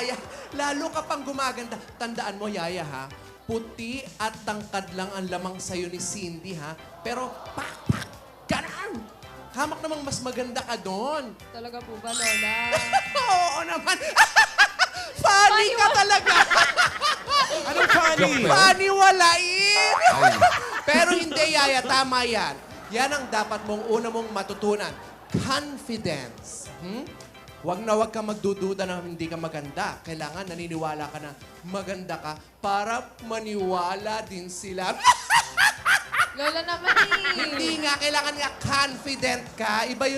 Yaya, lalo ka pang gumaganda. Tandaan mo, Yaya, ha? Puti at tangkad lang ang lamang sa'yo ni Cindy, ha? Pero, pak! Ganun! Hamak namang mas maganda ka doon. Talaga po ba, Lola? Oo naman. Funny ka talaga. Anong funny? Funny walain. Pero hindi, Yaya. Tama yan. Yan ang dapat mong una mong matutunan. Confidence. Huwag na huwag ka magdududa na hindi ka maganda. Kailangan naniniwala ka na maganda ka para maniwala din sila. Lola naman eh. Hindi nga, kailangan nga confident ka. Iba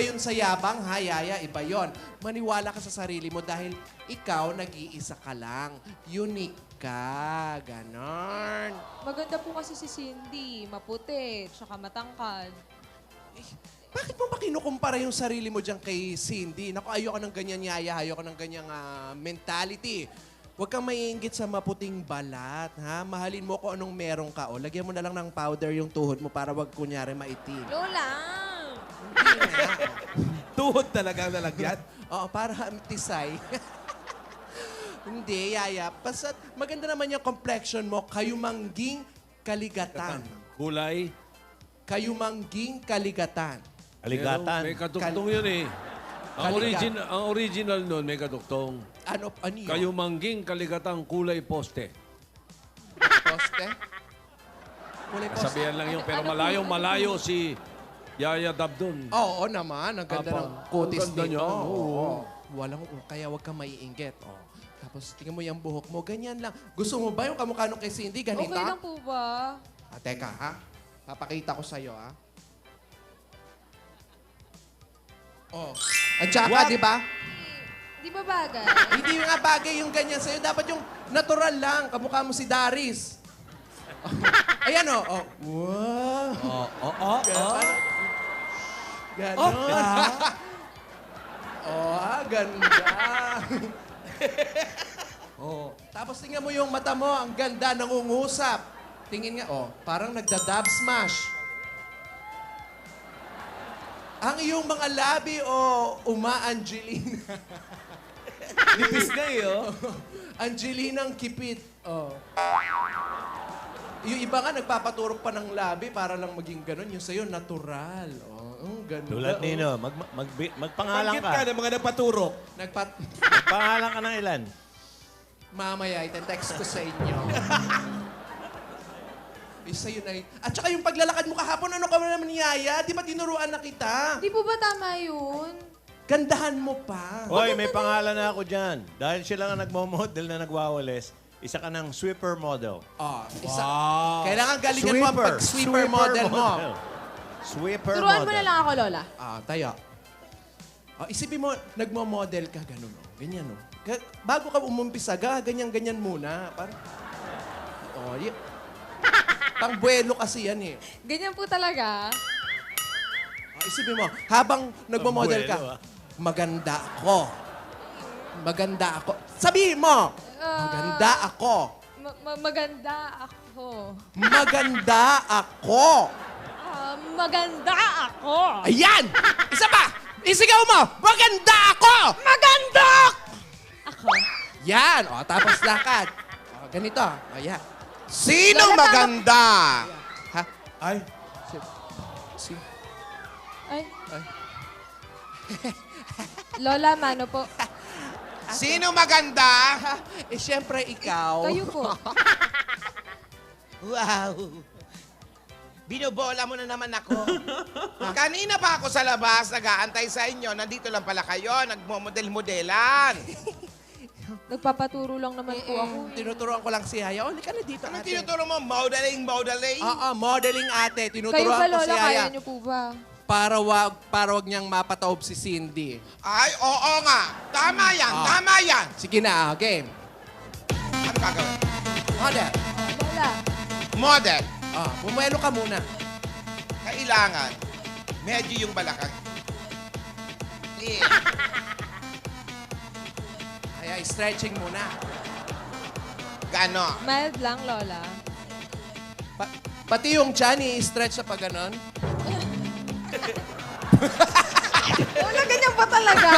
yun sa yabang, ha, Yaya? Iba yun. Maniwala ka sa sarili mo dahil ikaw nag-iisa ka lang. Unique ka. Ganon. Maganda po kasi si Cindy. Maputi, tsaka matangkad. Bakit mo ba kinukumpara yung sarili mo dyan kay Cindy? Naku, ayoko ng ganyan, Yaya. Ayoko ng ganyang mentality. Huwag kang maiinggit sa maputing balat, ha? Mahalin mo kung anong meron ka. O, lagyan mo na lang ng powder yung tuhod mo para wag kunyari maitim. Lola! Hindi na. Tuhod talaga ang lalagyan? Oo, para tisay. Hindi, Yaya. Basta maganda naman yung complexion mo. Kayumangging kaligatan. Kulay. Kayumangging kaligatan. Aligatan. May kaduktong yun eh. Ang original nun may kaduktong. Ano yun? Kayumangging kaligatang kulay poste. Poste? Kulay poste? Sabihan lang yun, pero malayo si Yaya Dab dun. Oo naman. Ang ganda ng kutis Ang ganda nito. niya. Oo. Kaya huwag kang maiinggit. Oh. Tapos tingnan mo yung buhok mo. Ganyan lang. Gusto mo ba yung kamukha nung kay Cindy? Ganito? Okay lang po ba? Teka, ha? Papakita ko sa'yo, ha? Oh. At saka, di ba? Di ba bagay? Hindi nga bagay yung ganyan sa'yo. Dapat yung natural lang. Kamukha mo si Daris. Ayan, oh. Wow. Ganon. Ganda. Tapos tingnan mo yung mata mo. Ang ganda, nangungusap. Tingin nga, parang nagda-dab smash. Ang iyong mga labi, Angelina. Nipis na eh, oh. Angelinang kipit. Yung iba nga, nagpapaturok pa ng labi para lang maging ganun. Yung sa'yo, natural. Ganda. Tulad nino, magpangalan Bakit ka ka. ng mga nagpaturok? Magpangalan ka ng ilan? Mamaya, itetext ko sa inyo. Isa yun ay... At saka yung paglalakad mo kahapon, ano ka naman Yaya? Di ba tinuruan na kita? Di po ba tama yun? Gandahan mo pa. Hoy, may pangalan na ako dyan. Dahil sila nga nagmo-model na nagwawalis, isa ka ng sweeper model. Isa. Kailangan galingan mo ang pag-sweeper model mo. Sweeper Turuan model. mo na lang ako, Lola. Tayo. Isipin mo, nagmo-model ka, ganun, ganyan, bago ka umumpisa, ganyan-ganyan muna. Parang, pang-buwelo kasi yan, eh. Ganyan po talaga. Isipin mo, habang nagmo-model ka, Pang-buwelo, maganda ako. Maganda ako. Sabihin mo, maganda ako. Maganda ako. Maganda ako. Maganda ako. Ayan! Isa pa! Isigaw mo! Maganda ako! Maganda! Ako. Yan! Tapos lakad. Ganito. Ayan. Sinong Lola, maganda? Ha? Ay, Ay. Lola, mano po. Sino maganda? Siyempre ikaw. Kayo po. Wow! Binobola mo na naman ako. Kanina pa ako sa labas, nag-aantay sa inyo. Nandito lang pala kayo, nagmomodel-modelan. Nagpapaturo lang naman po ako. Tinuturuan ko lang si Haya. Hindi ka na dito, Anong ate. tinuturo mo? Modeling? Modeling, ate. Kayo Tinuturuan ba, ko si Lola? Haya. Kaya niyo po ba? Para wag niyang mapataob si Cindy. Ay, oo nga. Tama yan, tama yan. Sige na, game. Ano gagawin? Model. Lola. Model. Bumuelo ka muna. Kailangan, medyo yung balakang. Kaya stretching muna. Gano? Mild lang, Lola. Pati yung chan, i-stretch sa pag ganon. Lola, ganyan pa talaga.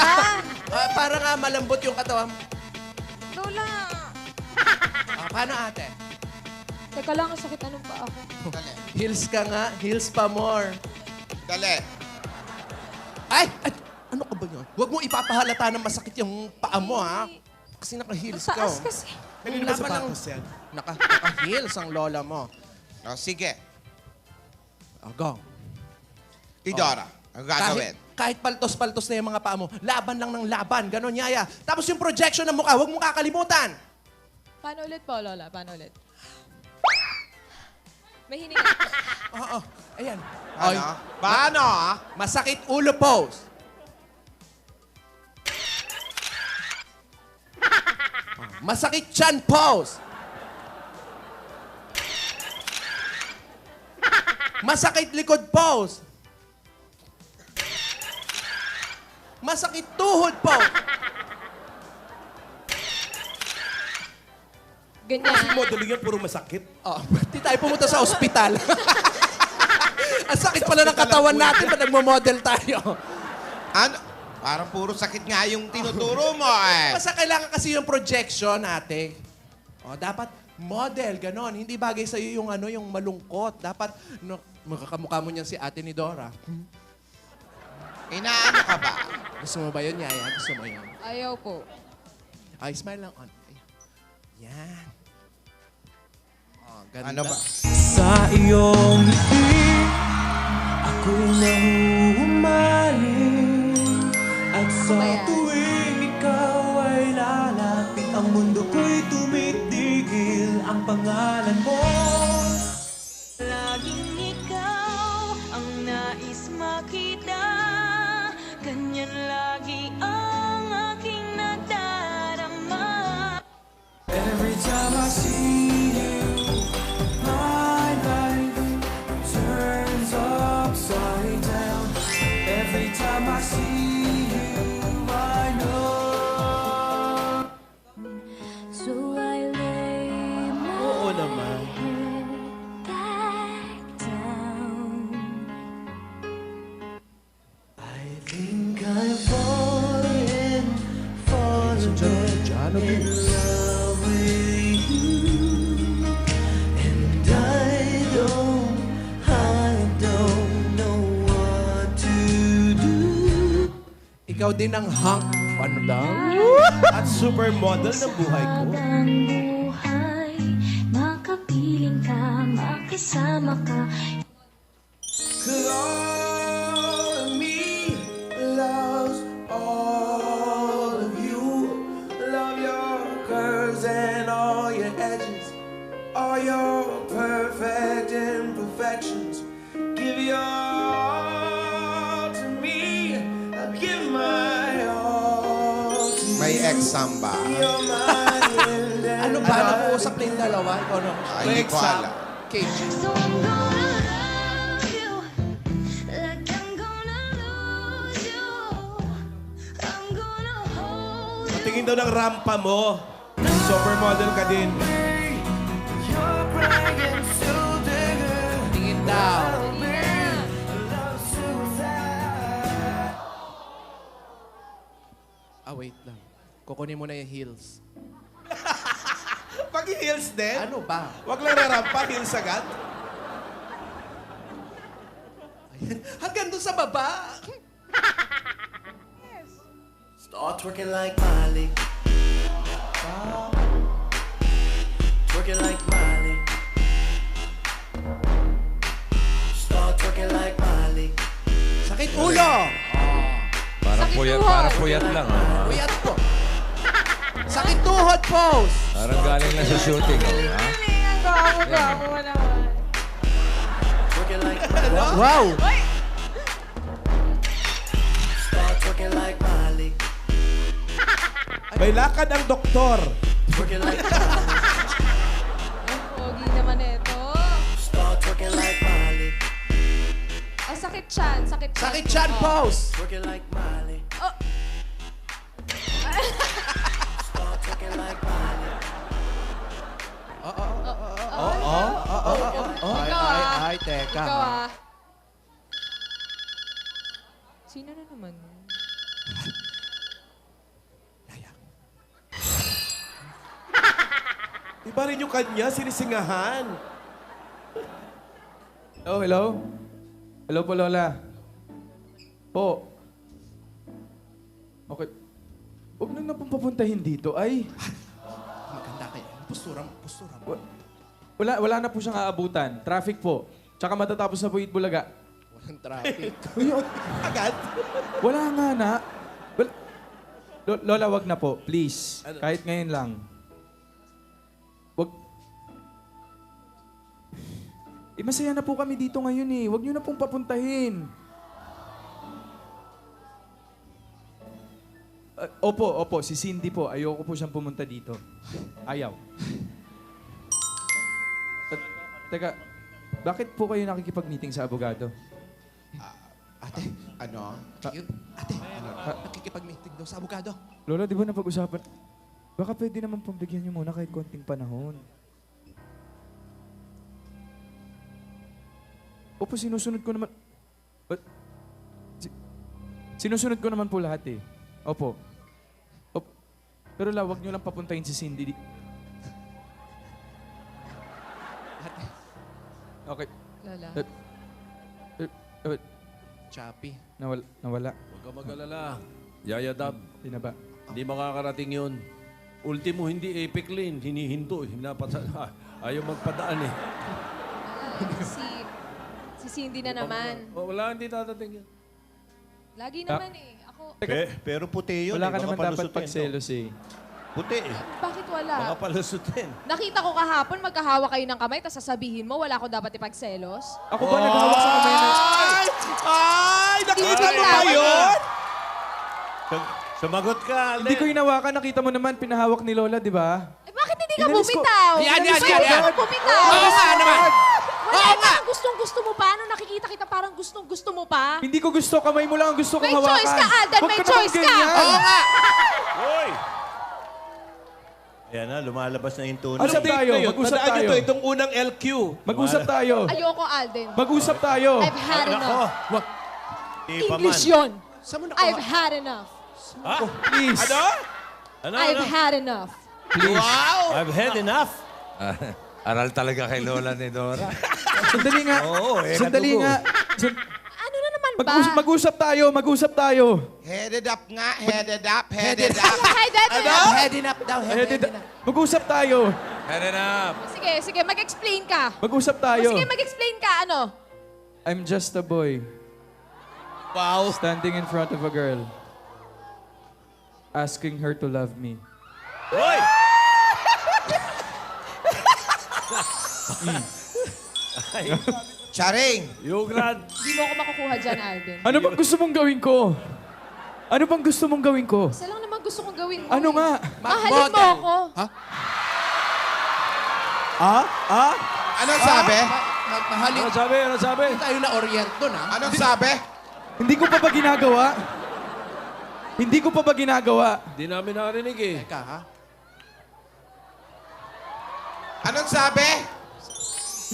Para nga malambot yung katawan. Paano ate? Teka lang, ang sakit anong pa ako. Dali. Heels ka nga. Heels pa more. Dali. Ay! Ano ka ba yun? Huwag mo ipapahalata na masakit yung paa mo, ha? Kasi naka-heels ka. Taas oh. kasi. Kanino ba Laban ng- sapatos yan? Naka-heels ang lola mo. O, sige. Oh, go. Idora, ang gagawin. Kahit paltos-paltos na yung mga paa mo, laban lang ng laban. Ganon, Yaya. Tapos yung projection ng mukha, huwag mong kakalimutan. Paano ulit po, Lola? Paano ulit? May hininga. Oo. Ayan. Ano? Oy, Paano? masakit ulo pose. Masakit chan pose. Masakit likod pose. Masakit tuhod pose. Ganyan. Si modeling yan, puro masakit. Oh, di tayo pumunta sa ospital. Ang sakit pala ng katawan natin pag nagmo-model tayo. Ano? Parang puro sakit nga yung tinuturo mo eh. Basta kailangan kasi yung projection, ate. O, dapat model, ganon. Hindi bagay sa'yo yung, ano, yung malungkot. Dapat, no, makakamukha mo niyan si ate ni Dora. Inaano ka ba? Gusto mo ba yun, Yaya? Gusto mo yun? Ayaw po. Ay, smile lang on. Ay. Yan. Oh, ganda. Ano ba? Sa iyong ngiti, ako'y nahuhumaling. At sa Ayan. tuwing ikaw ay lalapit, ang mundo ko'y tumitigil. Ang pangalan mo, Laging ikaw ang nais makita. Ganyan lagi ang aking nadarama. every time I see you, my life turns upside down. Every time I see you, I know. So I lay my Oo naman. head back down. I think I've fallen in love with you, and I don't know what to do. Ikaw din ang hunk. Ano lang? At supermodel ng buhay ko. Ang buhay, makapiling ka, makisama ka. Cause all of me loves all of you. Love your curves and all your edges, all your perfect imperfections. Give your all to me, I give my all to you. May ex-samba. You're my end and Ano ba? Nakuusap na yung dalawa? Ikaw no? Ay, hindi ko alam. Cage. So I'm gonna love you like I'm gonna lose you. I'm gonna hold you. Tingin daw ng rampa mo. Supermodel ka din. you're crying so bigger. Tingin daw. Love suicide. Ah, wait lang. Kukunin mo na yung heels. Pag heels din, Ano ba? wag lang rarampa, heels agad. Ayan. Hanggang doon sa baba. Start twerking like Miley. Twerking like Miley. Start twerking like Miley. Sakit ulo. Parang Sakit puyat, tuhod. parang puyat lang. Ah. Uyat po. Sakit tuhod pose. Parang galing lang sa shooting. Oh, ha? Ang gwapo mo naman. Twerking like Miley. Wow. Start twerking like Miley. May lakad ang doktor. Twerking like Miley. Ang pogi naman ito. Start twerking like Miley. Ang sakit chan. Sakit chan. Sakit chan pose. Twerking like Miley. Oh. Start twerking like Miley. Ay, Ikaw, ay, ah. ay, teka. Ikaw ha? ah. Sino na naman? Iba pa rin yung kanya, sinisingahan. Oh, hello? Hello po, Lola. Po. Okay. Huwag nang na pong papuntahin dito. Ay, Maganda kayo. Postura mo. wala na po siyang aabutan. Traffic po. Tsaka matatapos na po Itbulaga. Walang traffic. Agad? Wala nga na. Lola, wag na po. Please. Kahit ngayon lang. Wag. Masaya na po kami dito ngayon eh. Wag niyo na pong papuntahin. Opo. Si Cindy po. Ayoko po siyang pumunta dito. Ayaw. Teka, bakit po kayo nakikipag-meeting sa abogado? Ate, ano? Ate, nakikipag-meeting daw sa abogado. Lola, di ba napag-usapan? Baka pwede naman pambigyan niyo muna kahit konting panahon. Opo, sinusunod ko naman... Sinusunod ko naman po lahat eh. Opo. Pero wag niyo lang papuntahin si Cindy. Okay. Lola. Choppy. Nawala. Huwag ka mag-alala. Yaya Dab, Di na ba? hindi makakarating yun. Ultimo, hindi epic lane. Hinihinto. Ayaw magpadaan eh. Si Cindy na naman. Wala, hindi tatating yan. Lagi naman eh. Ako, Pero puti yun. Wala ka Baka naman dapat palusutin, no? pagselos eh. Puti eh. bakit wala? Baka palusutin. Nakita ko kahapon, magkahawa kayo ng kamay, tapos sasabihin mo, wala ko dapat ipagselos. Ako ba naghawak sa kamay na... Ay! Nakita mo ba yun? Sumagot ka, Alden. Hindi ko hinawakan. Nakita mo naman, pinahawak ni Lola, di ba? Eh, bakit hindi ka Inalis ko. bumitaw? Yan. Pwede ka bumitaw. Oo nga naman. Wala parang gustong-gusto mo pa. Nung nakikita kita, parang gustong-gusto mo pa. Hindi ko gusto. Kamay mo lang ang gusto kong May hawakan. choice ka, Alden. Huwag May naman choice ka. ganyan. Oo nga. Hoy! Ayan na, lumalabas na yung tunay. Usap tayo. Ngayon, Mag-usap tandaan tayo. nyo to, itong unang LQ. Mag-usap tayo. Ayoko, Alden. Mag-usap tayo. I've had Ako. enough. Di pa man. English yun. Saan mo I've nakuha? had enough. Ha? Please. Ano? Ano? I've had enough. Wow! I've had enough. Aral talaga kay Lola ni Dora. Sandali nga. Oo, Sandali nadugo. nga. Ano na naman ba? Mag-usap tayo. Mag-usap tayo. Headed up nga, headed up, headed up. Hi, Dad. Heading up daw, heading up. Mag-usap tayo. Fair enough. Sige, mag-explain ka. Mag-usap tayo. Sige, mag-explain ka. Ano? I'm just a boy. Wow. Standing in front of a girl. Asking her to love me. Hoy! Charing! Yugrad. Hindi mo ako makukuha dyan, Alden. Ano bang gusto mong gawin ko? Ano bang gusto mong gawin ko? Isa lang naman gusto kong gawin mo. Ano eh. nga? Mahalin mo ako. Anong sabi? Mahalin. Ano sabi? Ano sabi? Tayo na orient doon, ha? Anong sabi? Hindi ko pa ba ginagawa? Hindi ko pa ba ginagawa? Di namin narinig eh. Teka, ha? Anong sabi?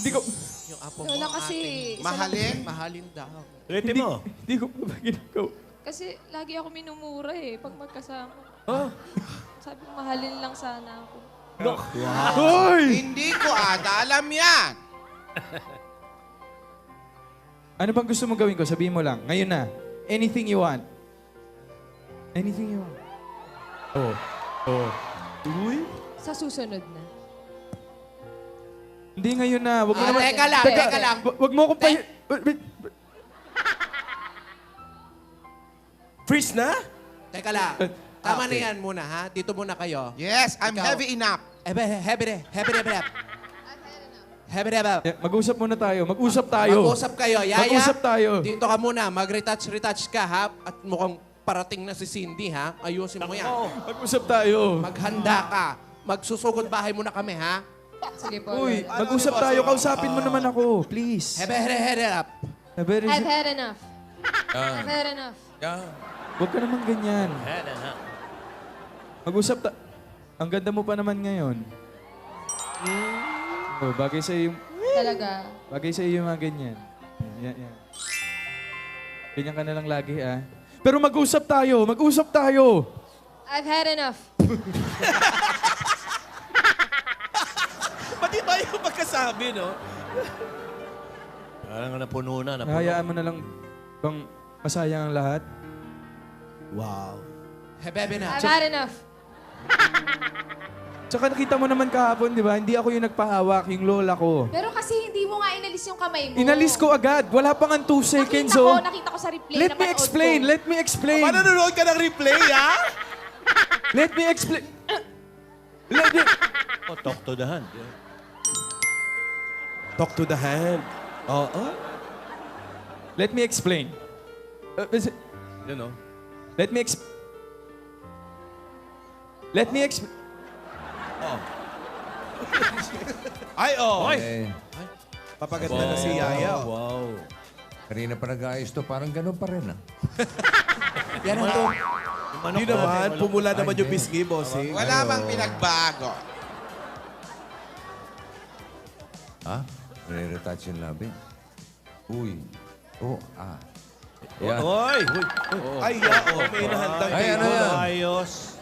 Hindi ko... Yung apo mo, Lola, kasi... isa Mahalin? mahalin daw. Ulitin mo. Hindi ko pa ba ginagawa? Kasi lagi ako minumura eh, pag magkasama. Ah, Sabi ko, mahalin lang sana ako. Hoy! Hindi ko ata alam yan. Ano bang gusto mong gawin ko? Sabihin mo lang. Ngayon na. Anything you want. Anything you want. Uy? Sa susunod na. Hindi ngayon na. Wag mo naman... Teka lang, teka lang. Wag mo akong Freeze na? Teka lang. Tama na yan muna, ha? Dito muna kayo. Yes, I'm Ikaw. heavy enough. Mag-usap muna tayo. Mag-usap tayo. Mag-usap kayo. Yaya, Mag-usap tayo. dito ka muna. Mag-retouch ka, ha? At mukhang parating na si Cindy, ha? Ayusin mo yan. Mag-usap tayo. Maghanda ka. Magsusugod bahay muna kami, ha? Sige po, Uy, Lola. mag-usap tayo. Kausapin mo naman ako. Please. Head up. I've had enough. I've had enough. Huwag ka naman ganyan. Had enough. Mag-usap ta... Ang ganda mo pa naman ngayon. Oh, bagay sa iyo. Talaga. Bagay sa iyo yung mga ganyan. Yan. Ganyan ka na lang lagi, ah. Pero mag-usap tayo. Mag-usap tayo. I've had enough. Iba yung pagkasabi, no? Parang napuno na. Hayaan mo na lang bang masaya ang lahat? Wow. Hebebe na. I've had enough. Tsaka nakita mo naman kahapon, di ba? Hindi ako yung nagpahawak, yung lola ko. Pero kasi hindi mo nga inalis yung kamay mo. Inalis ko agad. Wala pang 2 seconds, oh. Nakita ko sa replay. Let me napanood explain. ko. Let me explain. Nanonood ka ng replay, ha? Let me explain. Let me... Oh, talk to the hand. Talk to the hand. Oo. Let me explain. You know? Let me explain. Let me explain. Ay, oh. Papaganda na si Yaya. Wow. Kanina pa nag-aayos to, parang ganun pa rin, ah. Yan ang to. Hindi naman, pumula naman yung pisngi, bossing. Wala bang pinagbago? Ha? Nire-retouch yung labi. Uy. Oh, ah. Yan. Oy! Ay, may inahandang Ay, ano yan? Ayos.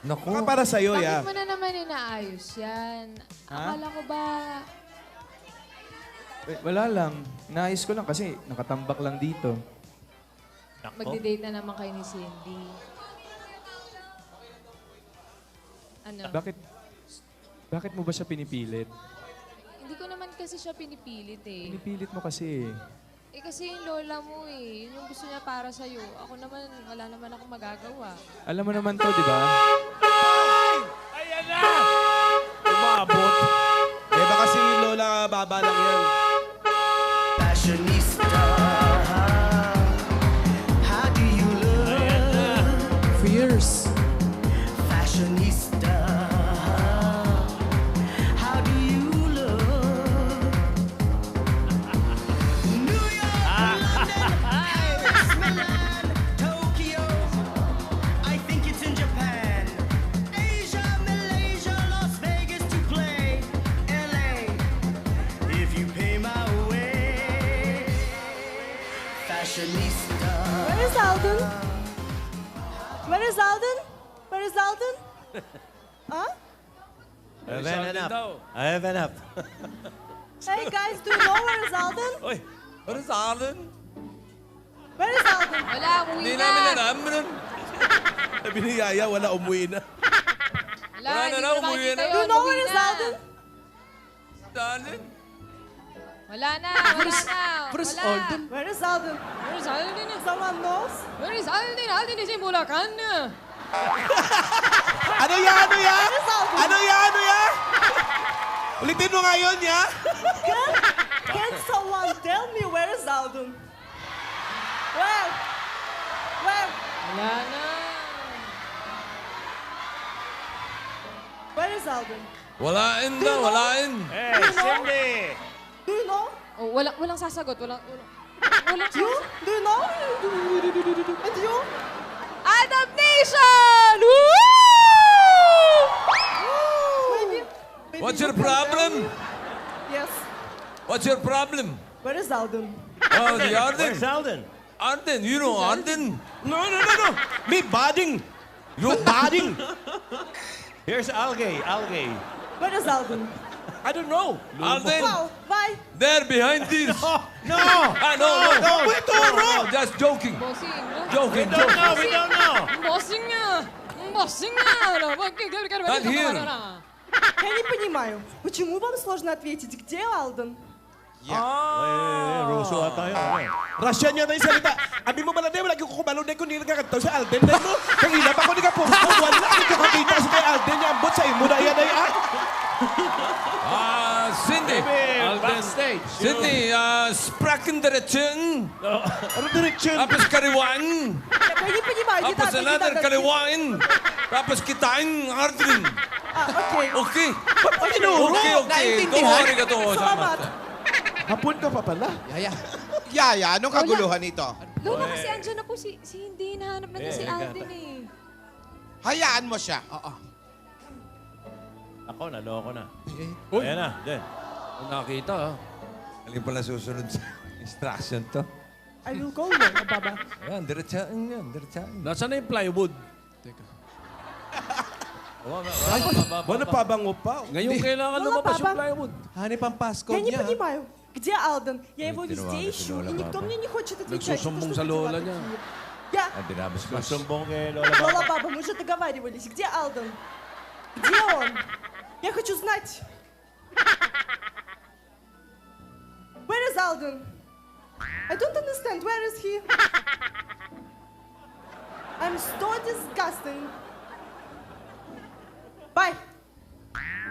Naku. Para sa'yo, Bakit mo na naman inaayos yan? Akala ko ba... Wala lang. Naayos ko lang kasi nakatambak lang dito. Magdi-date na naman kayo ni Cindy. Ano? Bakit mo ba siya pinipilit? Hindi ko naman kasi siya pinipilit eh. Pinipilit mo kasi. Eh kasi yung lola mo eh. Yun yung gusto niya para sa'yo. Ako naman, wala naman akong magagawa. Alam mo naman to, di ba? Ayan na! Umabot. Eh baka si Lola baba lang yan. Fashionista, how do you look? Fierce. Fashionista, how do you look? New York, London, Paris, Milan, Tokyo, I think it's in Japan. Asia, Malaysia, Las Vegas to play, LA, if you pay my way. Fashionista. Where is Alden? Where is Alden? Where is Alden? Huh? I have enough. I have enough. Hey guys, do you know where is Alden? Oy, what is Alden? Where is Alden? Wala, umuwi Hindi na. namin alam. Sabi ni Yaya, wala umuwi na. Wala, Wala na hindi raw, ko umuwi makikita na. yun, Do you know umuwi where is na. Alden? Alden? Wala na, wala na. Where's Wala. Alden? Where is Alden? Where is Alden? Someone knows? Where is Alden? Alden is in Bulacan. Ano ya? Ano ya? Where is Alden? Ano ya? Ano ya? Ulitin mo nga yun, ya? Can someone tell me where is Alden? Where? Where? Wala na. Where is Alden? Walain daw, walain. Hey, Cindy! Do you know? Oh, walang sasagot. Walang You? Do you know? And you? Adaptation! Woo! Maybe What's you your can tell problem? me. Yes. What's your problem? Where is Alden? Oh, the Arden. Where's Alden? Arden, you know Arden? No. Me bading. You Bading. Here's Algae. Algae. Where is Alden? I don't know. Arden, Wow, bye. there behind this. No! Ah, no. Wait, Toro. Just joking. Bossing. Joking, Don't joking. know, we don't know. Bossing nga. Bossing nga. Not here. Я не понимаю, почему вам сложно ответить, где Алден? Ruso ata yun. Russian yan na yung salita. Abi mo ba na din, lagi ko kumalo na kung nilagakataw sa Alden na mo. Kagila pa ko ni Kapusto. Wala ko kakakita sa kay Alden niya. Ambot sa imo na yan ay Cindy. Backstage. Cindy, spraken direction. Ano direksyon? Tapos kariwan. Я не понимаю, не Tapos так, не another так. kaliwain. Tapos kitain Arden. Окей. Okay. Ba't mo tinuro? Okay. Naintindihan? Don't worry ka to. Salamat. Hapon ka pa pala. Yaya. Yaya, anong kaguluhan nito? Lola, kasi andyan na po si Hindi. Nahanap na niya si Alden eh. Hayaan mo siya. Ako, naloko na. Uy. Ayan na, din. Nakita ha. Alin pala susunod sa instruction to? I will go now, Baba. Ayan, diretsaan yan, diretsaan. Nasaan na yung plywood? Ba, napabango pa. Ngayon kailangan Lola, lumabas yung Papa. plywood. Hani pang passcode Я не niya. понимаю, где Алдан? Я его везде тянула, ищу, тянула, и никто баба. мне не хочет отвечать. Nagsusumbong Это sa что за lola дела niya. такие? Я... Ah, dinabas-bas. Sumbong kay Lola Baba. Lola Баба, мы же договаривались. Где Алдан? Где он? Я хочу знать. Where is Alden? I don't understand. Where is he? I'm so disgusting. Bye.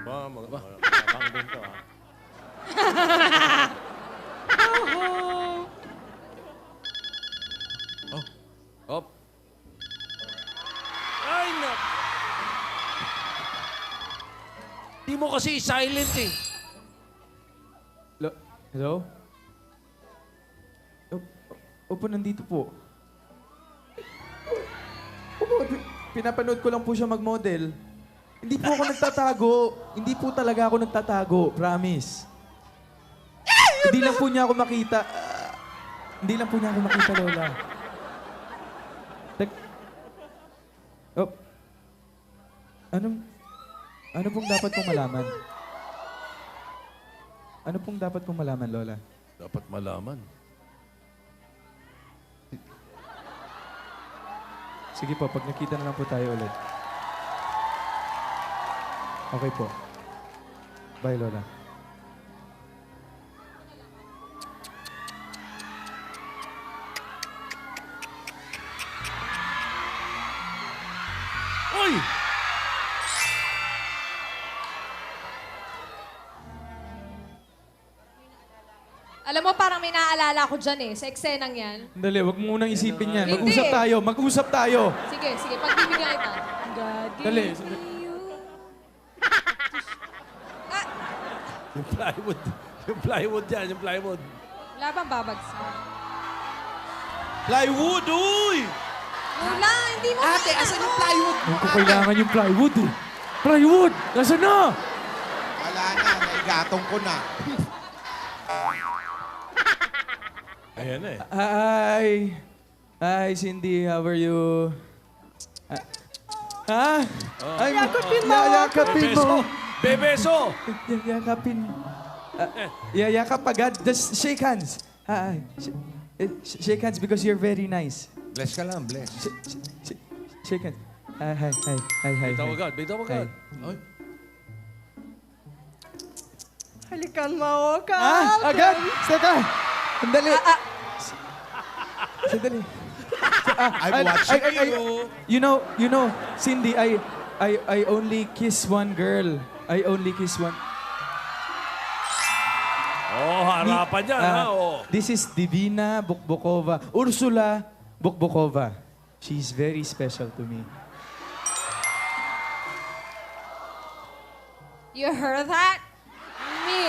Ba, magpapang din to, ah. Op. Ay, na. Di mo kasi silent eh. Hello? Opo, nandito po. Opo, pinapanood ko lang po siya mag-model. Hindi po ako nagtatago. Hindi po talaga ako nagtatago. Promise. Hindi lang po niya ako makita. Hindi lang po niya ako makita, Lola. Oh. Ano pong dapat kong malaman? Ano pong dapat kong malaman, Lola? Dapat malaman. Sige po, pag nakita na lang po tayo ulit. Okay po. Bye, Lola. Uy! Alam mo, parang may naaalala ko dyan sa eksenang yan. Dali, wag mo munang isipin yan. Hindi. Mag-usap tayo, mag-usap tayo. Sige, pagbibigyan kita. God gave Dali. me you. Yung plywood. Yung plywood yan, yung plywood. Wala bang babagsak? Plywood, uy! Wala, hindi mo Ate, asan yung plywood mo? Hindi ko kailangan yung plywood eh. Plywood! Nasaan na? Wala na, naigatong ko na. Ayan na eh. Hi, Cindy. How are you? Ay, Yakapin mo! Yakapin mo! Bebeso! Yakapin. Yakap agad. Just shake hands. Shake hands because you're very nice. Bless ka lang, bless. Shake hands. Hi. Bitaw agad, bitaw agad. Ay, Halikan mo ka, Agad! Saka! Sandali! Sandali. I'm watching you. You know, Cindy, I only kiss one girl. I only kiss one. Oh, harapan yan, ha? Oh. This is Divina Bukbukova. Ursula Bukbukova. She's very special to me. You heard that? Me.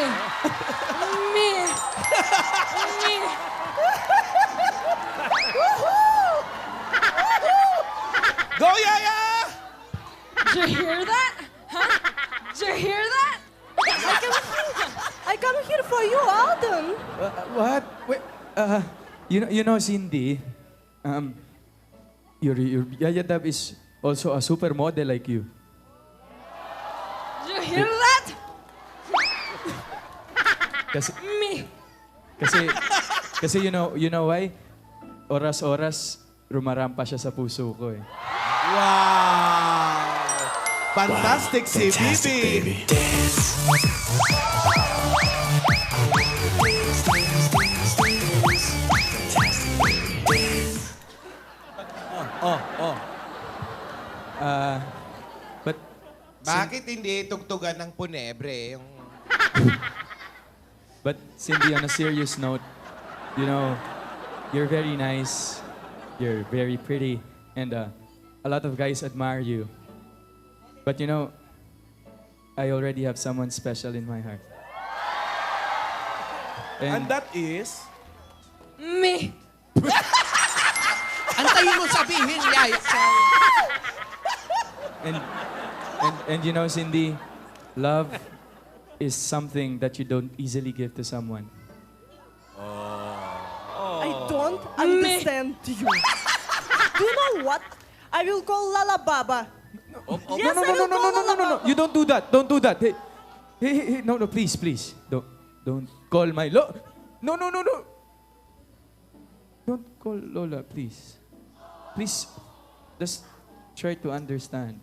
Go, Yaya! Did you hear that? Huh? Did you hear that? I come here for you, Alden. What? Wait, you know, Cindy, your Yaya Dab is also a supermodel like you. Did you hear that? Me. Kasi you know why? Oras-oras rumarampa siya sa puso ko eh. Wow! Fantastic si Bibi! But Bakit hindi tugtugan ng Punebre? Yung... But Cindy, on a serious note, you know, you're very nice, you're very pretty, and a lot of guys admire you. But you know, I already have someone special in my heart. And that is... Me. antayin mo sabihin, Yaya. And you know, Cindy, love is something that you don't easily give to someone. I don't understand you. Do you know what? I will call Lala Baba. Yes, no, I will call Lola Baba. You don't do that. Don't do that. Hey, no, please. Don't call my No. Don't call Lola, please. Please, just try to understand.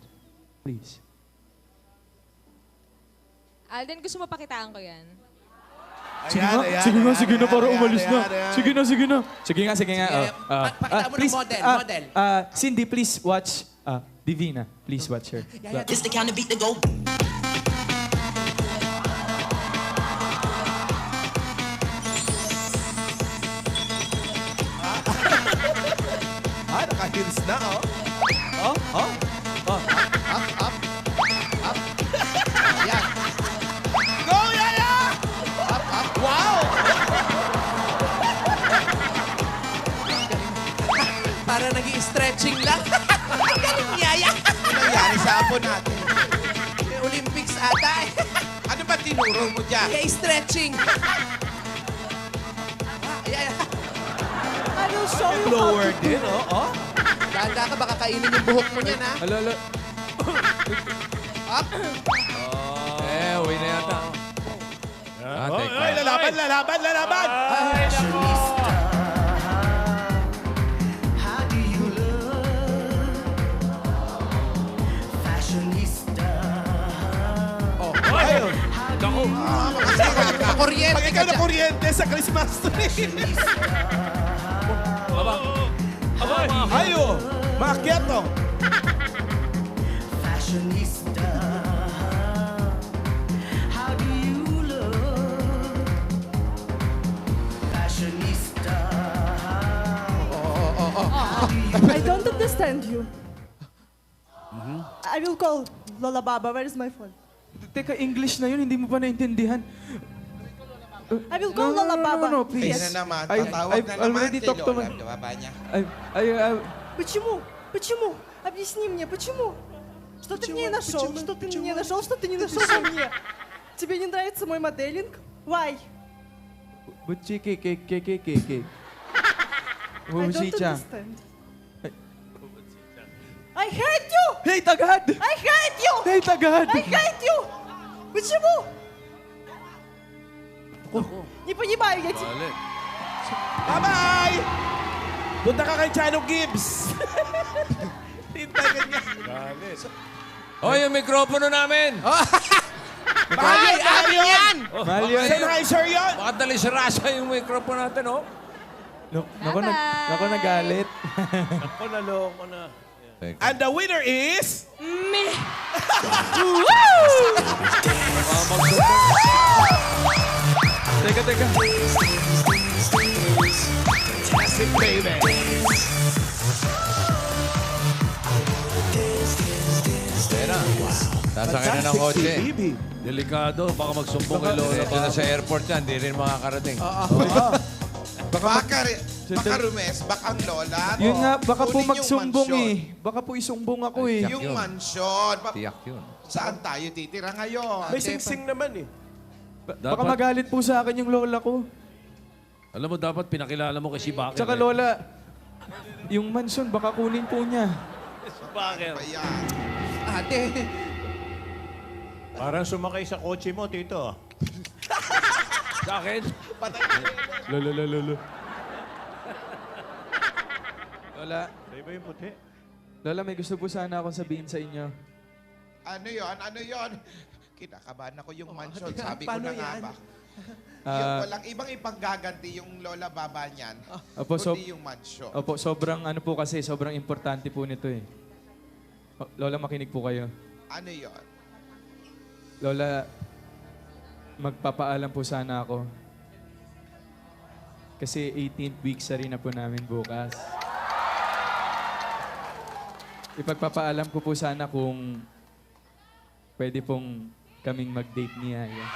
Please. Alden, gusto mo pakitaan ko yan? Sige na, para umalis na. Sige na. Sige nga. Sige, pakita mo ng model. Cindy, please watch Divina. Please watch her. This the kind of beat to go. Naka-heels na, Yan. Go, Yaya! Wow! Para nag-i-stretching lang. Ang galing Yaya. Ano nangyari sa apo natin? May Olympics ata eh. Ano ba tinuro mo dyan? Kaya stretching. Yaya. I will show you how Blower to din, oh. Ganda ka, baka kainin yung buhok mo niyan, ha? Ala. Up. Uwi na yata. Teka. Ay, lalaban! Ayun. Kuryente Pag ikaw na kuryente sa Christmas tree. Ayo, maakyat to. I don't understand you. I will call Lola Baba. Where is my phone? Teka, English na yun. Hindi mo pa naintindihan. I will call Lola Baba. No, please. Ayun na naman, I- tatawag I've na naman already kay talked to Lola. my- Baba niya. Почему? Почему? Объясни мне, почему? Что ты мне нашел? Что ты мне нашел? Что ты не нашел во мне? Тебе не нравится мой моделинг? Why? Butchi, ke. I don't Wusicha. understand. I hate you! Hate agad! I hate you! Hate agad! I hate you! Почему? Не понимаю я тебя. Bye-bye! Punta ka kay Chano Gibbs. Hintay ka niya. Oh, yung mikropono namin! Ay, amin yan! Mahal yun. Sennheiser yun! Baka dali si Rasha yung mikropono natin, oh. Naku, nagalit. Ako naloko na. Teka. And the winner is... Teka. Classic baby. Tera. Sasakay na ng kotse. baby. Delikado, baka magsumbong kay Lola. Dito na sa airport yan, di rin makakarating. Baka Rumes, baka ang Lola. Yun nga, baka po Kunin yung magsumbong mansyon. Baka po isumbong ako eh. Ay, Yung Yun. mansyon. Tiyak yun. Saan tayo titira ngayon? May sing-sing naman eh. Baka Dapat, magalit po sa akin yung lola ko. alam mo, dapat pinakilala mo kay si Bakir. Tsaka lola, yung mansion, baka kunin po niya. Bakit? Ayan. Ate. Parang sumakay sa kotse mo, Tito. Sa akin? Lolo. Lola, Sa'yo ba yung puti? Lola, may gusto po sana akong sabihin sa inyo. Ano yon? Kinakabahan ako yung mansyon. Sabi ko Paano na nga yan? ba? Yung walang ibang ipanggaganti yung Lola Baba niyan. Opo, Kundi yung mansyon. Opo, sobrang sobrang importante po nito eh. Lola, makinig po kayo. Ano yon? Lola, magpapaalam po sana ako. Kasi 18th week sa rin na po namin bukas. Ipagpapaalam ko po sana kung pwede pong kaming mag-date ni Yaya.